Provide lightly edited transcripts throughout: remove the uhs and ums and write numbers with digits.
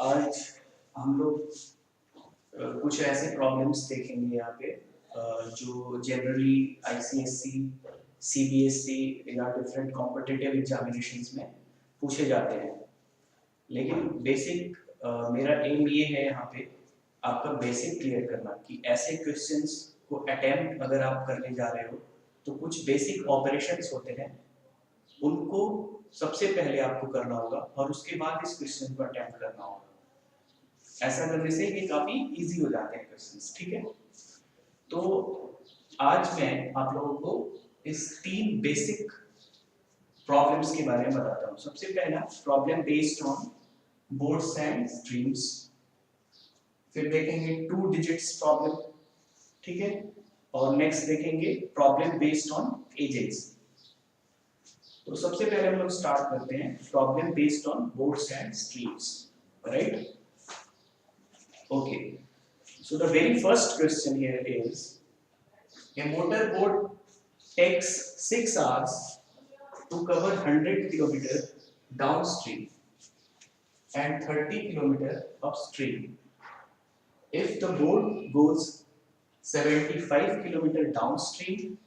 आज हम लोग कुछ ऐसे प्रॉब्लम्स देखेंगे यहाँ पे जो जनरली आईसीएससी, सीबीएसई या डिफरेंट कॉम्पिटिटिव एग्जामिनेशंस में पूछे जाते हैं। लेकिन बेसिक मेरा एम ये है यहाँ पे आपका बेसिक क्लियर करना कि ऐसे क्वेश्चंस को अटेम्प्ट अगर आप करने जा रहे हो तो कुछ बेसिक ऑपरेशंस होते हैं, उनको सबसे पहले आपको करना होगा और उसके बाद इस क्वेश्चन को अटेम्प्ट करना होगा। ऐसा करने से ये काफी इजी हो जाते हैं क्वेश्चंस, ठीक है। तो आज मैं आप लोगों को इस 3 बेसिक प्रॉब्लम्स के बारे में बताता हूँ। सबसे पहला problem based on boards and streams, फिर देखेंगे 2 डिजिट्स प्रॉब्लम, ठीक है, और नेक्स्ट देखेंगे प्रॉब्लम बेस्ड ऑन एजेस। तो सबसे पहले हम लोग स्टार्ट करते हैं problem based on boards and streams, right. Okay, so the very first question here is a motorboat takes 6 hours to cover 100 km downstream and 30 km upstream. If the boat goes 75 km downstream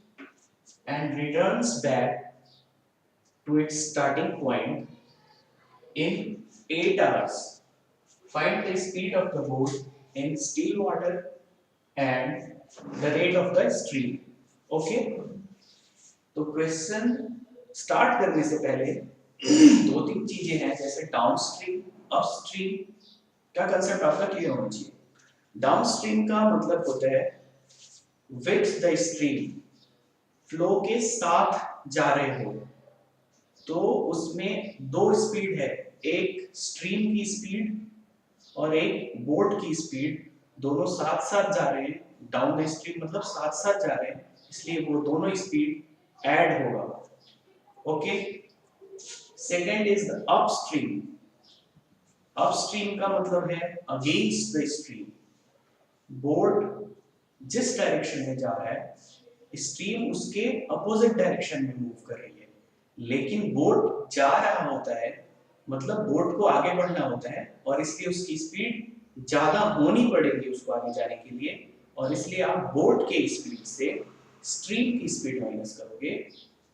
and returns back to its starting point in 8 hours, find the speed of the boat in still water and the rate of the stream. Okay, तो question start करने से पहले 2-3 चीजें हैं, जैसे downstream, upstream. क्या concept आपका clear होना चाहिए। डाउनस्ट्रीम का मतलब होता है विथ द स्ट्रीम, फ्लो के साथ जा रहे हो, तो उसमें 2 स्पीड है, एक स्ट्रीम की स्पीड और एक बोट की स्पीड, दोनों साथ साथ जा रहे हैं। डाउन द स्ट्रीम मतलब साथ साथ जा रहे हैं, इसलिए वो दोनों स्पीड ऐड होगा। Okay, second is the upstream. Upstream का मतलब है अगेंस्ट द स्ट्रीम, बोट जिस डायरेक्शन में जा रहा है, स्ट्रीम उसके अपोजिट डायरेक्शन में मूव कर रही है, लेकिन बोट जा रहा होता है, मतलब बोट को आगे बढ़ना होता है और इसलिए उसकी स्पीड ज्यादा होनी पड़ेगी उसको आगे जाने के लिए, और इसलिए आप बोट के स्पीड से स्ट्रीम की स्पीड माइनस करोगे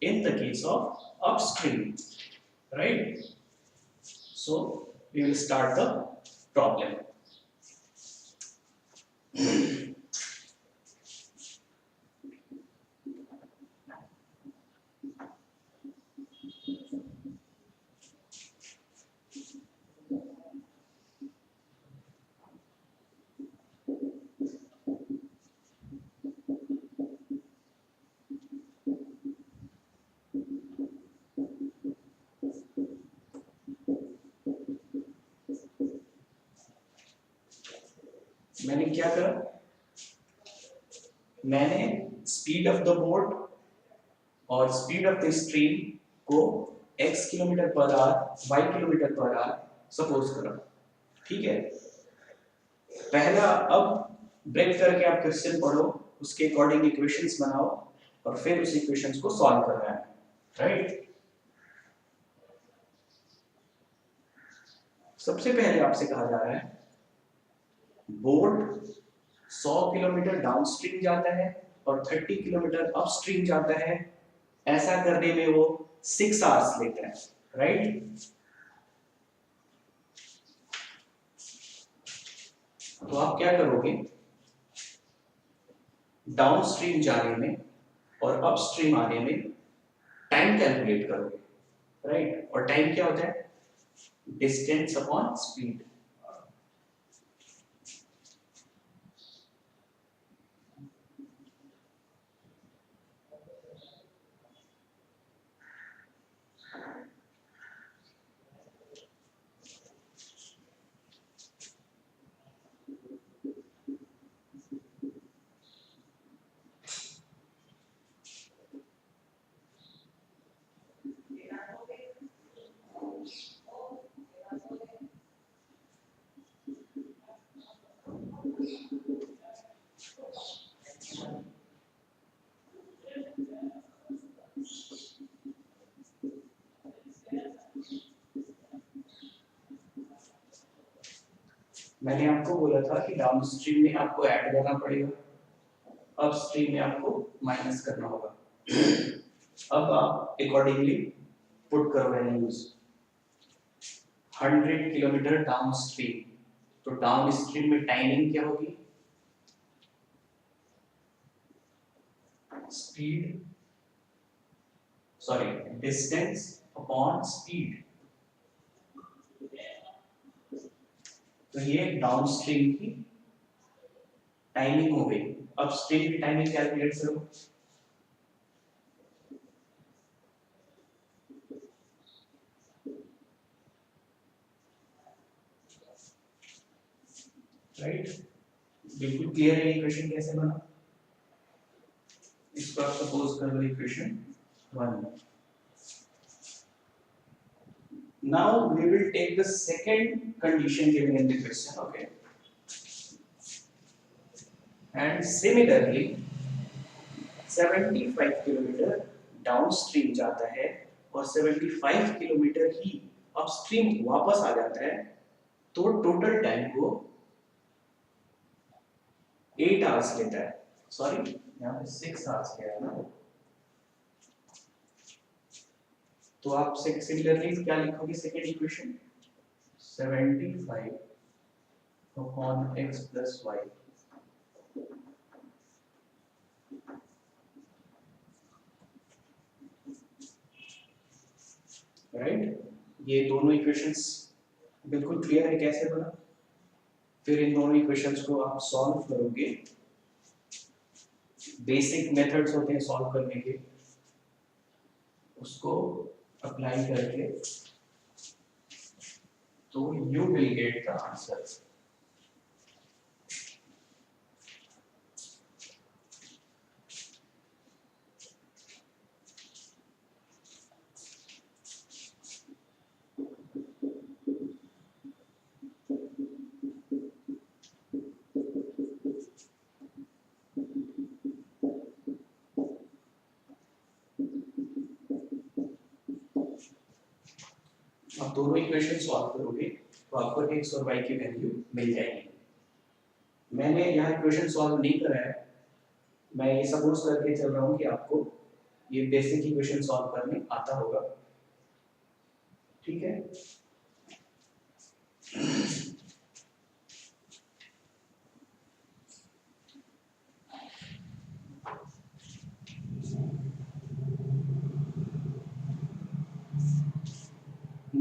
in the case of upstream, right. So we will start the problem. मैंने क्या करा, मैंने स्पीड ऑफ द बोट और स्पीड ऑफ द स्ट्रीम को x kilometre per hour, y kilometre per hour suppose करा, ठीक है। पहला अब ब्रेक करके आप क्वेश्चन पढ़ो, उसके अकॉर्डिंग इक्वेशंस बनाओ और फिर उस इक्वेशंस को सॉल्व करना है, राइट। सबसे पहले आपसे कहा जा रहा है बोट 100 किलोमीटर डाउनस्ट्रीम जाता है और 30 किलोमीटर अपस्ट्रीम जाता है, ऐसा करने में वो 6 आवर्स लेता है, राइट। तो आप क्या करोगे, डाउनस्ट्रीम जाने में और अपस्ट्रीम आने में टाइम कैलकुलेट करोगे, राइट। और टाइम क्या होता है, डिस्टेंस अपॉन स्पीड। मैंने आपको बोला था कि डाउनस्ट्रीम में आपको ऐड करना पड़ेगा, अपस्ट्रीम में आपको माइनस करना होगा। अब आप अकॉर्डिंगली पुट करो वैल्यूज। 100 किलोमीटर डाउनस्ट्रीम, तो डाउनस्ट्रीम में टाइमिंग क्या होगी? Speed, sorry, distance upon speed. तो ये डाउनस्ट्रीम की टाइमिंग हो गई। अपस्ट्रीम की टाइमिंग कैलकुलेट करो। राइट, बिल्कुल क्लियर है इक्वेशन कैसे बना? इसको आप सपोज कर लो equation 1। Now we will take the second condition given in the question, okay? And similarly, 75 kilometre downstream जाता है और 75 किलोमीटर ही अपस्ट्रीम वापस आ जाता है, तो टोटल टाइम को 8 आवर्स लेता है। सॉरी, यहाँ पे 6 आवर्स गया है ना। तो आप सिमिलरली क्या लिखोगे second equation? 75 upon x plus y. Right, ये दोनों इक्वेशंस बिल्कुल क्लियर है कैसे बना। फिर इन दोनों इक्वेशंस को आप सॉल्व करोगे। बेसिक मेथड्स होते हैं सॉल्व करने के, उसको अप्लाई करके तो you will get the answer. आप दोनों इक्वेशन सॉल्व करोगे तो आपको x और y की वैल्यू मिल जाएगी। मैंने यहाँ इक्वेशन सॉल्व नहीं करा है, मैं ये सपोज करके चल रहा हूँ कि आपको ये बेसिक इक्वेशन सॉल्व करने आता होगा। ठीक है,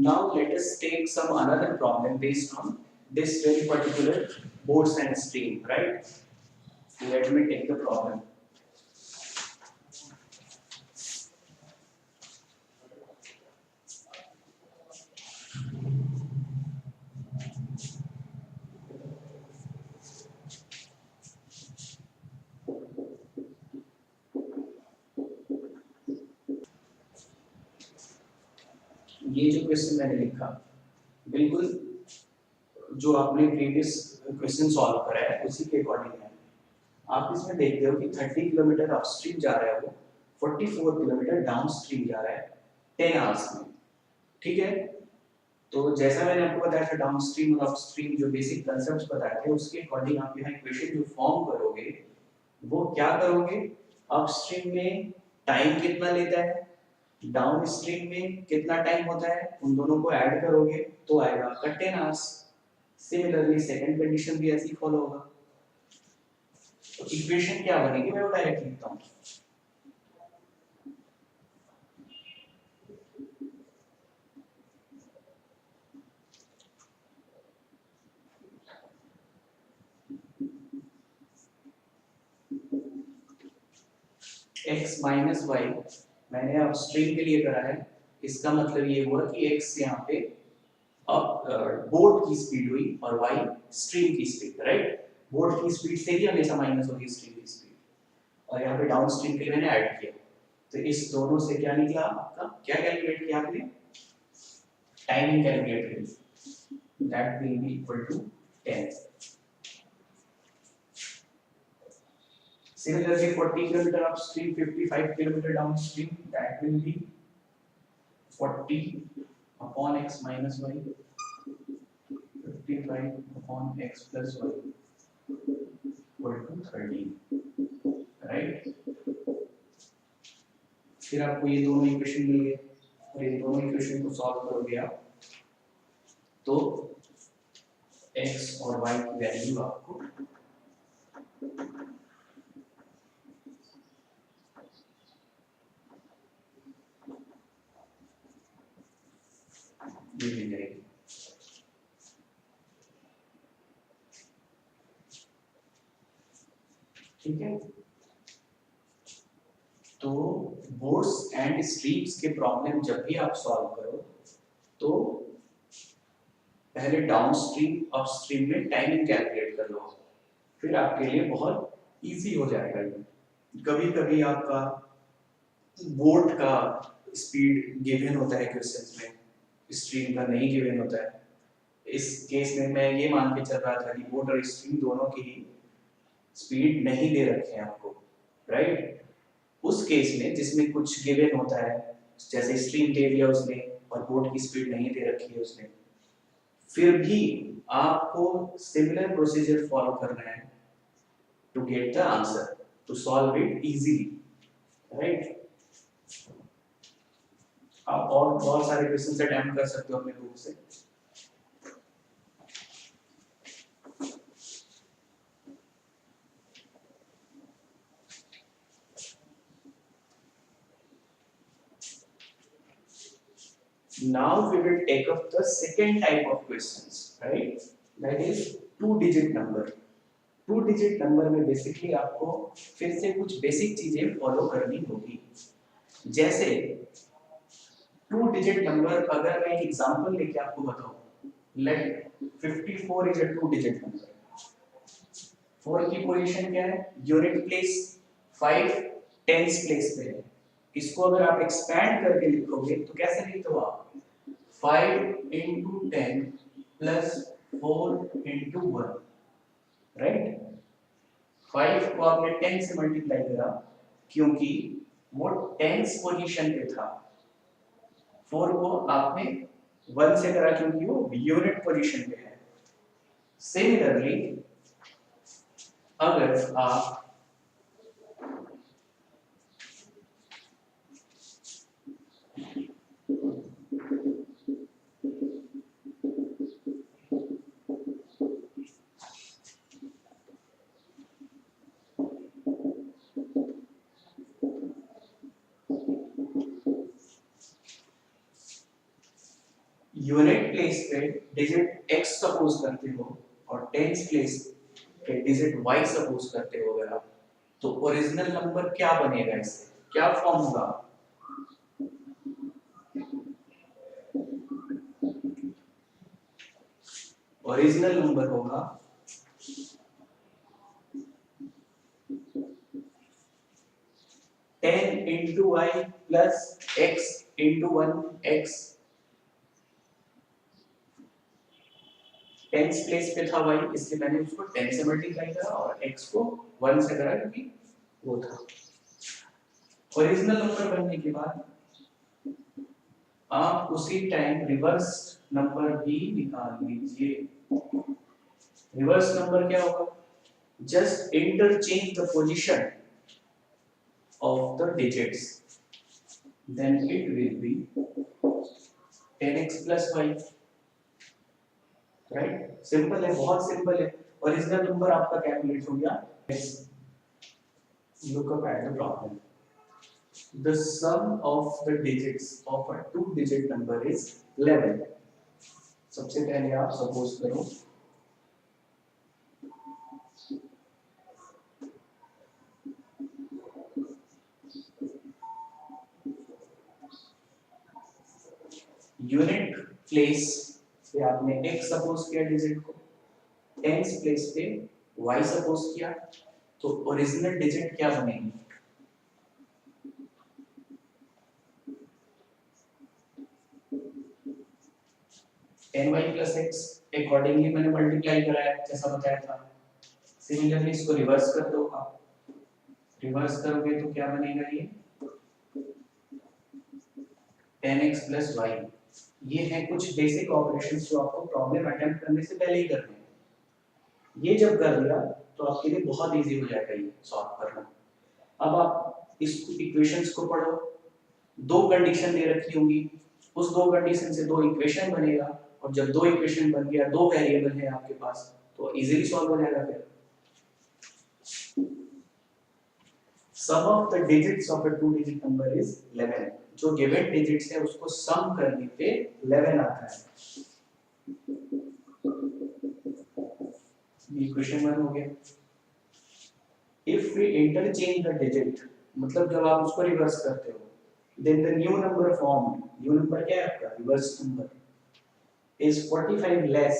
now let us take some another problem based on this very particular Bose and stream, right? Let me take the problem. ये जो क्वेश्चन मैंने लिखा बिल्कुल जो आपने प्रीवियस क्वेश्चन सॉल्व करा है उसी के अकॉर्डिंग है। आप इसमें देखते हो कि 30 किलोमीटर अपस्ट्रीम जा रहा है, वो 44 किलोमीटर डाउनस्ट्रीम जा रहा है 10 आवर्स में। ठीक है, तो जैसा मैंने आपको बताया था डाउनस्ट्रीम और अपस्ट्रीम जो बेसिक कांसेप्ट्स बताए थे उसके अकॉर्डिंग आप यहाँ इक्वेशन जो फॉर्म करोगे वो क्या करोगे? अपस्ट्रीम में टाइम कितना लेता है, डाउनस्ट्रीम में कितना टाइम होता है, उन दोनों को ऐड करोगे तो आएगा आपका 10 आवर्स। सिमिलरली सेकंड कंडीशन भी ऐसी फॉलो होगा। तो इक्वेशन क्या बनेगी मैं वो डायरेक्ट लिखता हूँ। x माइनस वाई मैंने अपस्ट्रीम के लिए करा है, इसका मतलब ये हुआ कि x यहाँ पे अब बोट की स्पीड हुई और y स्ट्रीम की स्पीड, राइट? बोट की स्पीड से ही हमेशा माइनस होगी स्ट्रीम की स्पीड, और यहाँ पे डाउन स्ट्रीम के लिए मैंने ऐड किया। तो इस दोनों से क्या निकला आपका? क्या कैलकुलेट किया आपने? टाइमिंग कैलकुलेट करी, that will be equal to 10। Similarly, 40 kilometer upstream, 55 kilometer downstream, that will be 40 upon x minus y, 55 upon x plus y equal to 13, right. फिर आपको ये दोनों इक्वेशन मिल गए और ये दोनों इक्वेशन को सॉल्व करोगे आप तो x और y की वैल्यू आपको ये मिल जाएगी। ठीक है, तो बोर्ड्स एंड स्ट्रीम्स के प्रॉब्लम जब भी आप सॉल्व करो तो पहले डाउनस्ट्रीम अपस्ट्रीम में टाइमिंग कैलकुलेट कर लो, फिर आपके लिए बहुत इजी हो जाएगा ये। कभी कभी आपका बोर्ड का स्पीड गिवन होता है क्वेश्चंस में, स्ट्रीम का नहीं गिवन होता है। इस केस में मैं ये मान के चल रहा था कि बोर्ड और स्ट्रीम दोनों की स्पीड नहीं दे रखे हैं आपको, राइट। उस केस में जिसमें कुछ गिवन होता है, जैसे स्ट्रीम दे दिया उसने और बोर्ड की स्पीड नहीं दे रखी है उसने, फिर भी आपको सिमिलर प्रोसीजर फॉलो करना है to get the answer, to solve it easily, right. आप और बहुत सारे क्वेश्चन अटेम्प्ट कर सकते हो अपने बुक से। Now we will take up the second type of questions, right? That is two-digit number. Two-digit number में basically आपको फिर से कुछ basic चीजें follow करनी होगी। जैसे two-digit number, अगर मैं एक example लेके आपको बताऊं, let 54 is a two-digit number. 4 की पोजीशन क्या है? यूनिट प्लेस 5 टेंस प्लेस पे है। इसको अगर आप एक्सपैंड करके लिखोगे तो कैसे लिखते हो आप? 5 into 10 plus 4 into 1, राइट। 5 को आपने 10 से मल्टीप्लाई करा क्योंकि वो टेंस पोजीशन पे था। 4 को आपने 1 से करा क्योंकि वो यूनिट पोजीशन पे है। सिमिलरली अगर आप यूनिट प्लेस पे डिजिट x सपोज करते हो और टेंस प्लेस पे डिजिट y सपोज करते हो अगर आप, तो ओरिजिनल नंबर क्या बनेगा? इससे क्या फॉर्म होगा? ओरिजिनल नंबर होगा 10 into y plus x into 1x। Tense place पे था y, इसलिए मैंने उसको 10 से मल्टीप्लाई करा और x को 1 से करा क्योंकि वो था। ओरिजिनल नंबर बनने के बाद आप उसी टाइम रिवर्स नंबर भी निकाल लीजिए। रिवर्स नंबर क्या होगा? Just interchange the position of the digits, then it will be 10x plus y, right? Simple है, बहुत सिंपल है। ओरिजिनल नंबर आपका कैलकुलेट हो गया। Look up at the problem. The sum of the digits of a two-digit number is 11. सबसे पहले आप suppose करो यूनिट प्लेस पे आपने x सपोज किया डिजिट को, टेंस प्लेस पे y सपोज किया, तो ओरिजिनल डिजिट क्या बनेगी? Ten y plus x accordingly मैंने मल्टीप्लाई कराया जैसा बताया था। सिमिलरली इसको रिवर्स कर दो आप, रिवर्स करोगे तो क्या बनेगा? ये 10x plus y। ये है कुछ बेसिक ऑपरेशंस जो आपको प्रॉब्लम अटेम्प्ट करने से पहले ही करने हैं। ये जब कर लिया तो आपके लिए बहुत इजी हो जाएगा ये सॉल्व करना। अब आप इस इक्वेशंस को पढ़ो, दो कंडीशन दे रखी होंगी, उस दो कंडीशन से दो इक्वेशन बनेगा, और जब दो इक्वेशन बन गया, दो वेरिएबल है आपके पास, तो इजीली सॉल्व हो जाएगा फिर। Sum of the digits of a two digit number is 11। जो गिवन डिजिट्स है उसको सम करने पे 11 आता है। ये क्वेश्चन 1 हो गया। If we interchange the digit, मतलब जब आप उसको रिवर्स करते हो, then the new number formed, new number क्या है आपका reverse number, is 45 less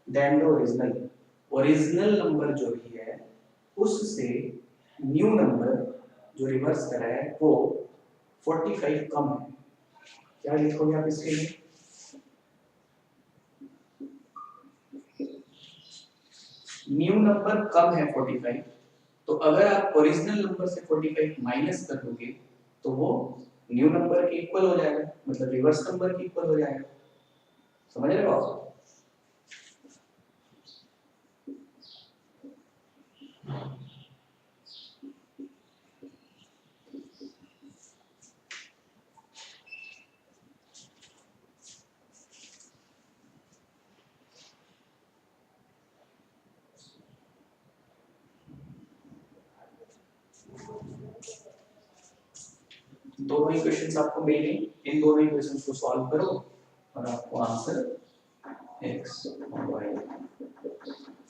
than the original। Original number जो भी है उससे न्यू नंबर जो रिवर्स करा है वो 45 कम है। क्या लिखोगे आप इसके लिए? न्यू नंबर कम है 45, तो अगर आप ओरिजिनल नंबर से 45 माइनस कर दोगे तो वो न्यू नंबर के इक्वल हो जाएगा, मतलब रिवर्स नंबर के इक्वल हो जाएगा। समझ रहे हो आप? दोनों इक्वेशंस आपको मिल गई, इन दोनों इक्वेशंस को सॉल्व करो और आपको आंसर x और y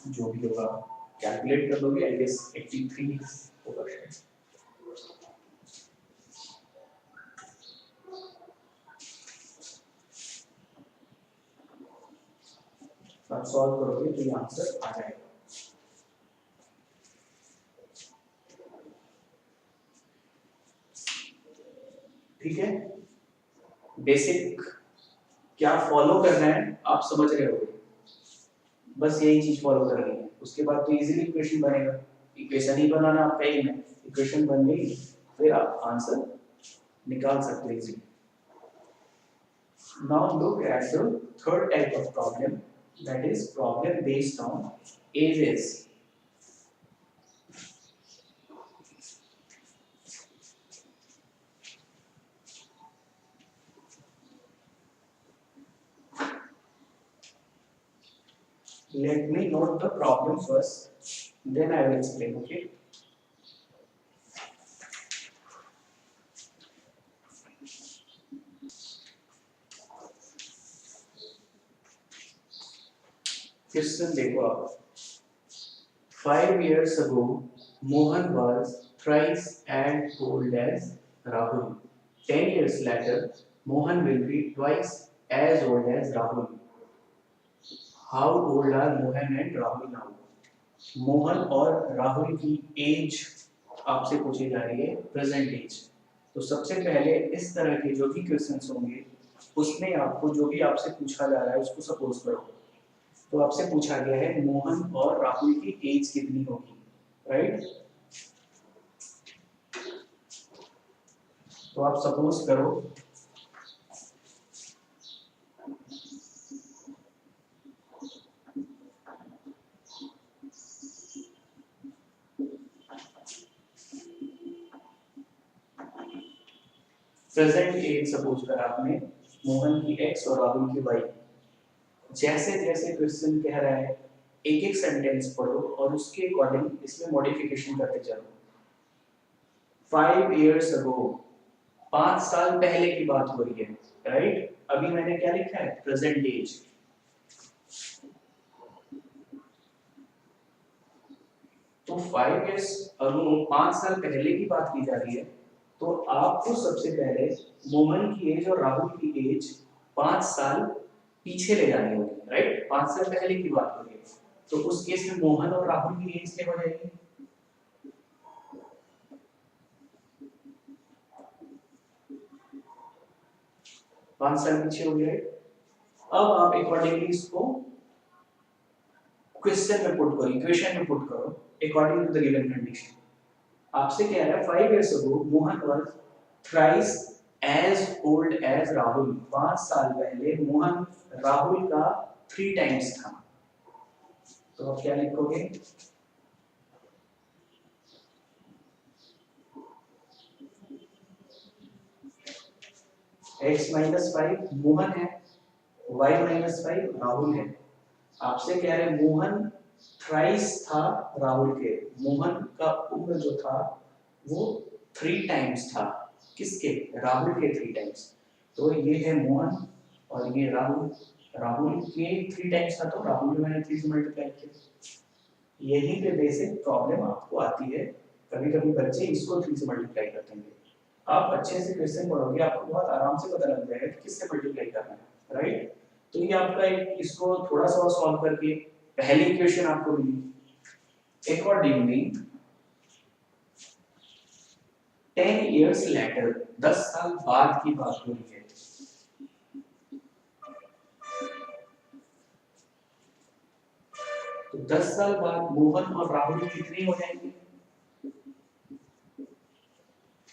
जो भी होगा कैलकुलेट कर दोगे। आई गेस 83 होगा शायद। आप सॉल्व करोगे तो ये आंसर आ जाएगा। ठीक है, बेसिक क्या फॉलो करना है आप समझ रहे हो, बस यही चीज फॉलो करनी है, उसके बाद तो इजीली इक्वेशन बनेगा। इक्वेशन ही बनाना आपका एम है, इक्वेशन बन गई फिर आप आंसर निकाल सकते हो easily. Now look at the third type of problem, that is problem based on ages. Let me note the problem first, then I will explain, okay? Question देखो आप। 5 years ago, Mohan was thrice as old as Rahul. 10 years later, Mohan will be twice as old as Rahul. How old are Mohan and Rahul now? Mohan और राहुल की as आपसे पूछी जा रही है, present age. तो सबसे पहले इस तरह के जो भी क्वेश्चंस होंगे उसमें आपको जो भी आपसे पूछा जा रहा है उसको सपोज करो। तो आपसे पूछा गया है मोहन और राहुल की एज कितनी होगी, राइट? तो आप सपोज करो प्रेजेंट एज सपोज कर आपने मोहन की एक्स और राहुल की वाई। जैसे जैसे क्वेश्चन कह रहा है एक एक सेंटेंस पढ़ो और उसके अकॉर्डिंग इसमें मॉडिफिकेशन करते चलो। 5 years ago, 5 साल पहले की बात हो रही है, राइट? अभी मैंने क्या लिखा है? Present age. तो 5 years ago, 5 साल पहले की बात की जा रही है, तो आपको सबसे पहले मोहन की एज और राहुल की एज 5 साल पीछे ले जानी होगी, राइट? 5 साल पहले की बात हो रही है, तो उस केस में मोहन और राहुल की एज क्या हो जाएगी? 5 साल पीछे हो गया। अब आप अकॉर्डिंगली इसको क्वेश्चन में पुट करो, इक्वेशन में पुट करो according to the given condition. आपसे कह रहा है 5 years ago Mohan was thrice as old as Rahul. 5 साल पहले मोहन राहुल का 3 टाइम्स था। तो आप क्या लिखोगे, x माइनस 5 मोहन है, y माइनस 5 राहुल है। आपसे कह रहे मोहन थ्राइस था राहुल के, मोहन का उम्र जो था वो 3 टाइम्स था, किसके, राहुल के 3 टाइम्स। तो ये है मोहन और ये राहुल, राहुल के 3 टाइम्स था तो राहुल में मैंने 3 से मल्टीप्लाई किया। यही पे बेसिक प्रॉब्लम आपको आती है, कभी कभी बच्चे इसको 3 से मल्टीप्लाई करते हैं। आप अच्छे से क्वेश्चन पढ़ोगे आपको बहुत आराम से पता लग जाएगा कि किससे मल्टीप्लाई करना है, राइट। तो ये आपका एक, इसको थोड़ा सा सॉल्व करके पहली इक्वेशन आपको मिली। अकॉर्डिंगली 10 इयर्स लेटर, 10 साल बाद की बात हो रही है। तो 10 साल बाद मोहन और राहुल कितने हो जाएंगे,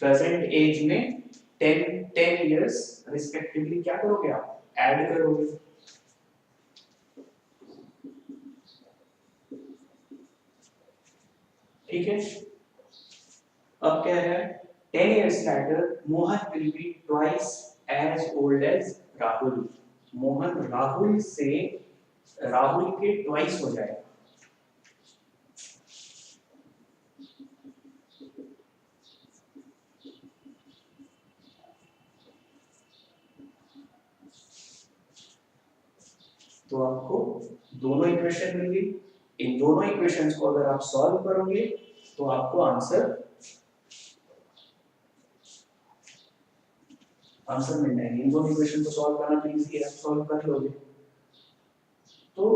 प्रेजेंट एज में 10 इयर्स रिस्पेक्टिवली क्या करोगे आप, ऐड करोगे। ठीक है, अब क्या है, 10 years later Mohan will be twice as old as Rahul, Mohan Rahul से, राहुल के ट्वाइस हो जाएगा। तो आपको दोनों इक्वेशन मिल गई। इन दोनों इक्वेशंस को अगर आप सॉल्व करोगे तो आपको आंसर मिल जाएंगे। इन दोनों इक्वेशन को सॉल्व करना तो इजी है, आप सॉल्व कर लोगे। तो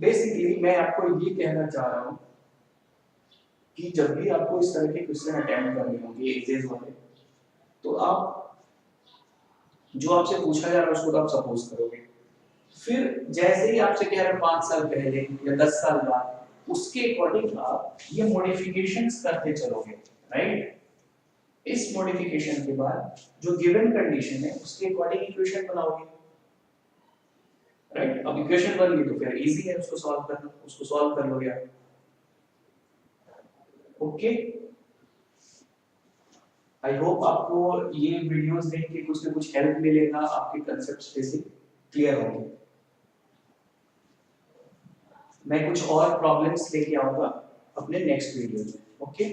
बेसिकली मैं आपको ये कहना चाह रहा हूँ कि जब भी आपको इस तरह के क्वेश्चन अटेम्प्ट करने होंगे एजेस वाले, तो आप जो आपसे पूछा जा रहा है उसको तो आप सपोज करोगे, फिर जैसे ही आपसे कह रहे हैं 5 साल पहले या 10 साल बाद, उसके अकॉर्डिंग आप ये मॉडिफिकेशंस करते चलोगे, राइट। इस मॉडिफिकेशन के बाद जो गिवन कंडीशन है उसके अकॉर्डिंग इक्वेशन बनाओगे, राइट। अब इक्वेशन बन गई तो फिर इजी है उसको सॉल्व करना, उसको सॉल्व कर लोगे आप। ओके, आई होप आपको ये वीडियोस देख के कुछ ना कुछ हेल्प मिलेगा, आपके कंसेप्ट्स बेसिक क्लियर होंगे। मैं कुछ और प्रॉब्लम्स लेके आऊंगा अपने नेक्स्ट वीडियो में। ओके।